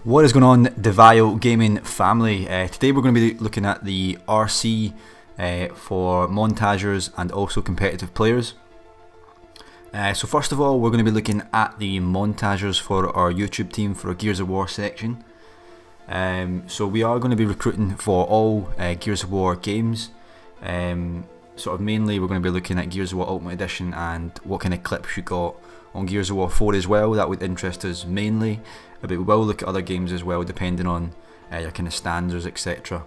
What is going on, Dvile gaming family? Today we're going to be looking at the RC for Montagers and also competitive players. So first of all, we're going to be looking at the Montagers for our YouTube team for a Gears of War section. So we are going to be recruiting for all Gears of War games. Sort of mainly we're going to be looking at Gears of War Ultimate Edition and what kind of clips you got on Gears of War 4 as well. That would interest us mainly, but we will look at other games as well depending on your kind of standards, etc.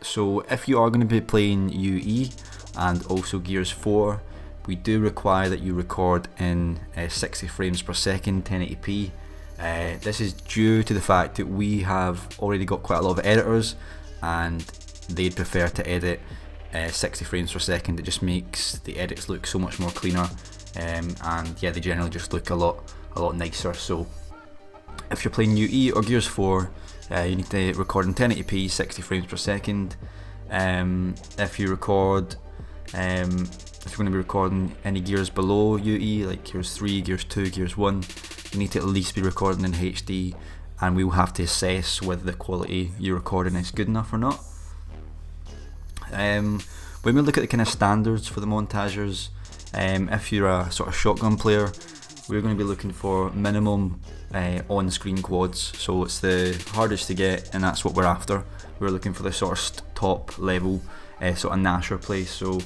So if you are going to be playing UE and also Gears 4, we do require that you record in 60 frames per second, 1080p. This is due to the fact that we have already got quite a lot of editors and they'd prefer to edit 60 frames per second. It just makes the edits look so much more cleaner, and yeah, they generally just look a lot nicer. So if you're playing UE or Gears 4, you need to record in 1080p, 60 frames per second. If you record, if you're going to be recording any Gears below UE, like Gears 3, Gears 2, Gears 1, you need to at least be recording in HD, and we will have to assess whether the quality you're recording is good enough or not. When we look at the kind of standards for the Montagers, if you're a sort of shotgun player, we're going to be looking for minimum on-screen quads. So it's the hardest to get, and that's what we're after. We're looking for the sort of top level sort of Gnasher play. So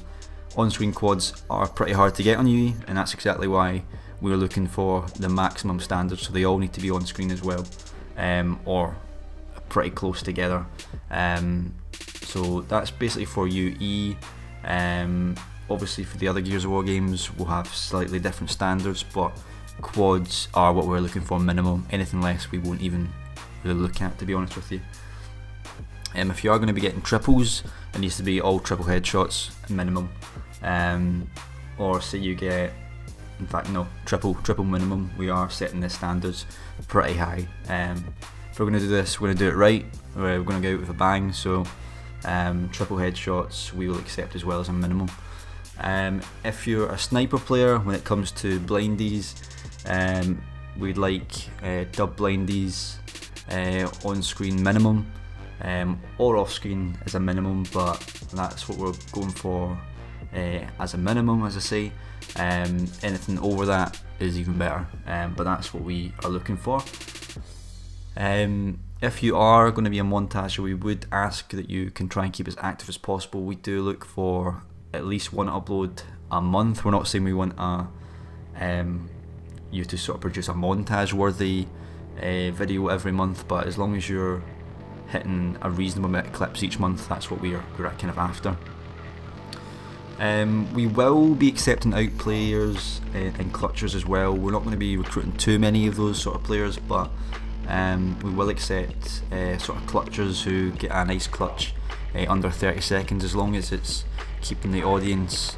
on-screen quads are pretty hard to get on UE, and that's exactly why we're looking for the maximum standards. So they all need to be on-screen as well, or pretty close together. So that's basically for UE. Obviously for the other Gears of War games we'll have slightly different standards, but quads are what we're looking for minimum. Anything less we won't even really look at, to be honest with you. If you are going to be getting triples, it needs to be all triple headshots minimum, or say you get, in fact no, triple minimum. We are setting the standards pretty high. If we're going to do this, we're going to do it right. We're going to go out with a bang. So triple headshots we will accept as well as a minimum. If you're a sniper player, when it comes to blindies, we'd like DubBlindies on-screen minimum, or off-screen as a minimum, but that's what we're going for as a minimum, as I say. Anything over that is even better, but that's what we are looking for. If you are going to be a montager, we would ask that you can try and keep as active as possible. We do look for at least one upload a month. We're not saying we want you to sort of produce a montage worthy video every month, but as long as you're hitting a reasonable amount of clips each month, that's what we're kind of after. We will be accepting Outplayers and clutchers as well. We're not going to be recruiting too many of those sort of players, but we will accept sort of clutchers who get a nice clutch under 30 seconds, as long as it's keeping the audience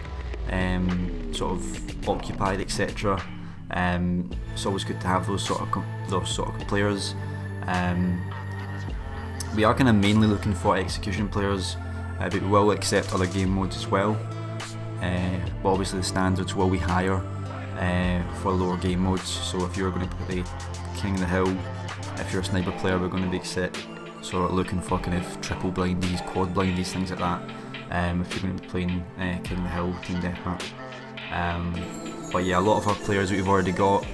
sort of occupied, etc. It's always good to have those sort of players. We are kind of mainly looking for execution players, but we will accept other game modes as well. But obviously the standards will be higher for lower game modes. So if you're going to play King of the Hill, if you're a sniper player, we're going to be sort of looking for kind of triple blindies, quad blindies, things like that. If you're going to be playing King of the Hill, Team Deathmatch. But yeah, a lot of our players that we've already got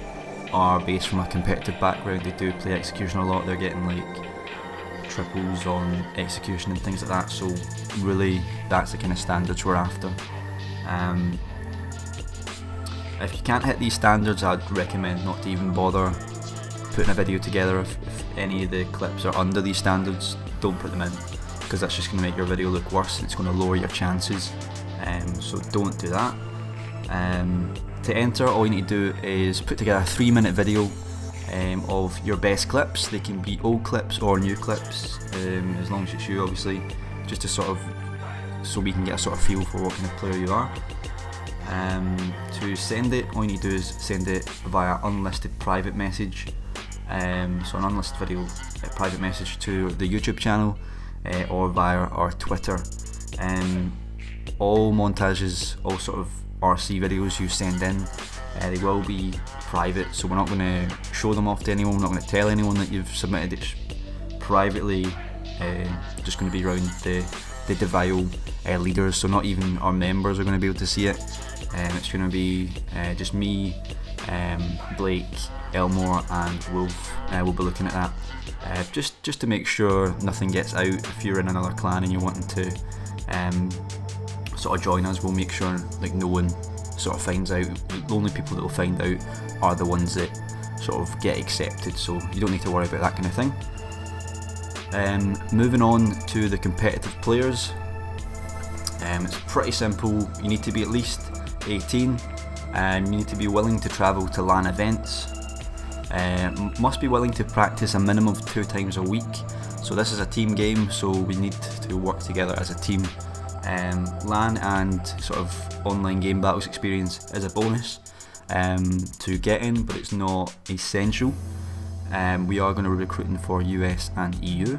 are based from a competitive background. They do play execution a lot. They're getting like triples on execution and things like that. So really, that's the kind of standards we're after. If you can't hit these standards, I'd recommend not to even bother putting a video together. If any of the clips are under these standards, don't put them in, because that's just going to make your video look worse and it's going to lower your chances. So don't do that. To enter, all you need to do is put together a 3-minute video of your best clips. They can be old clips or new clips, as long as it's you, obviously, just to sort of, so we can get a sort of feel for what kind of player you are. To send it, all you need to do is send it via Unlisted Private Message. So an unlisted video private message to the YouTube channel, or via our Twitter. All montages, all sort of RC videos you send in, They will be private, so we're not going to show them off to anyone, we're not going to tell anyone that you've submitted. It's privately just going to be around the Dvile Leaders, so not even our members are going to be able to see it. It's going to be just me, Blake, Elmore and Wolf will be looking at that. Just to make sure nothing gets out. If you're in another clan and you're wanting to sort of join us, we'll make sure like no one sort of finds out. The only people that will find out are the ones that sort of get accepted, so you don't need to worry about that kind of thing. Moving on to the competitive players, it's pretty simple. You need to be at least 18 and you need to be willing to travel to LAN events. Must be willing to practice a minimum of 2 times a week. So this is a team game, so we need to work together as a team. LAN and sort of online game battles experience is a bonus to get in, but it's not essential. We are going to be recruiting for US and EU.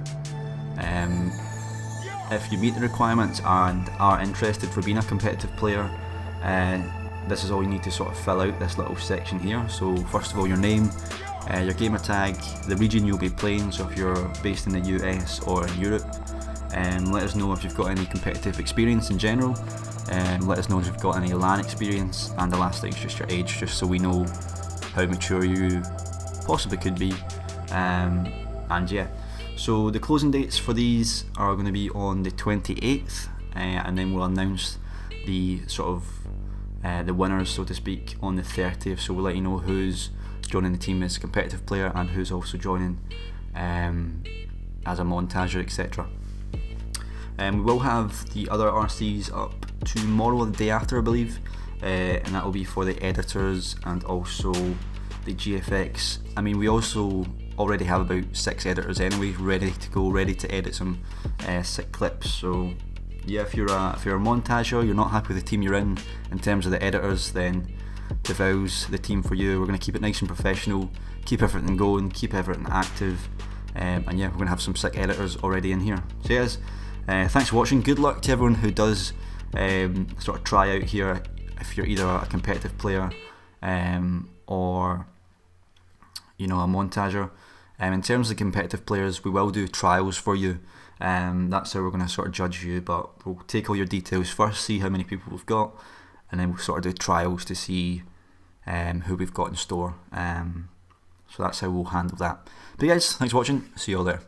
If you meet the requirements and are interested for being a competitive player, this is all you need to sort of fill out, this little section here. So first of all, your name, your gamer tag, the region you'll be playing, so if you're based in the US or in Europe. Let us know if you've got any competitive experience in general. Let us know if you've got any LAN experience, and the last thing is just your age, just so we know how mature you possibly could be. And yeah, so the closing dates for these are going to be on the 28th, and then we'll announce the sort of the winners, so to speak, on the 30th. So we'll let you know who's joining the team as a competitive player and who's also joining as a Montager, etc. We will have the other RCs up tomorrow or the day after, I believe, and that will be for the editors and also the GFX. I mean, we also already have about 6 editors anyway, ready to go, ready to edit some sick clips. So yeah, if you're a Montager, you're not happy with the team you're in terms of the editors, then Dvile's the team for you. We're going to keep it nice and professional, keep everything going, keep everything active, and yeah, we're going to have some sick editors already in here. So yes, thanks for watching. Good luck to everyone who does sort of try out here, if you're either a competitive player or you know, a Montager. In terms of competitive players, we will do trials for you. That's how we're going to sort of judge you, but we'll take all your details first, see how many people we've got, and then we'll sort of do trials to see who we've got in store. So that's how we'll handle that. But guys, thanks for watching, see you all there.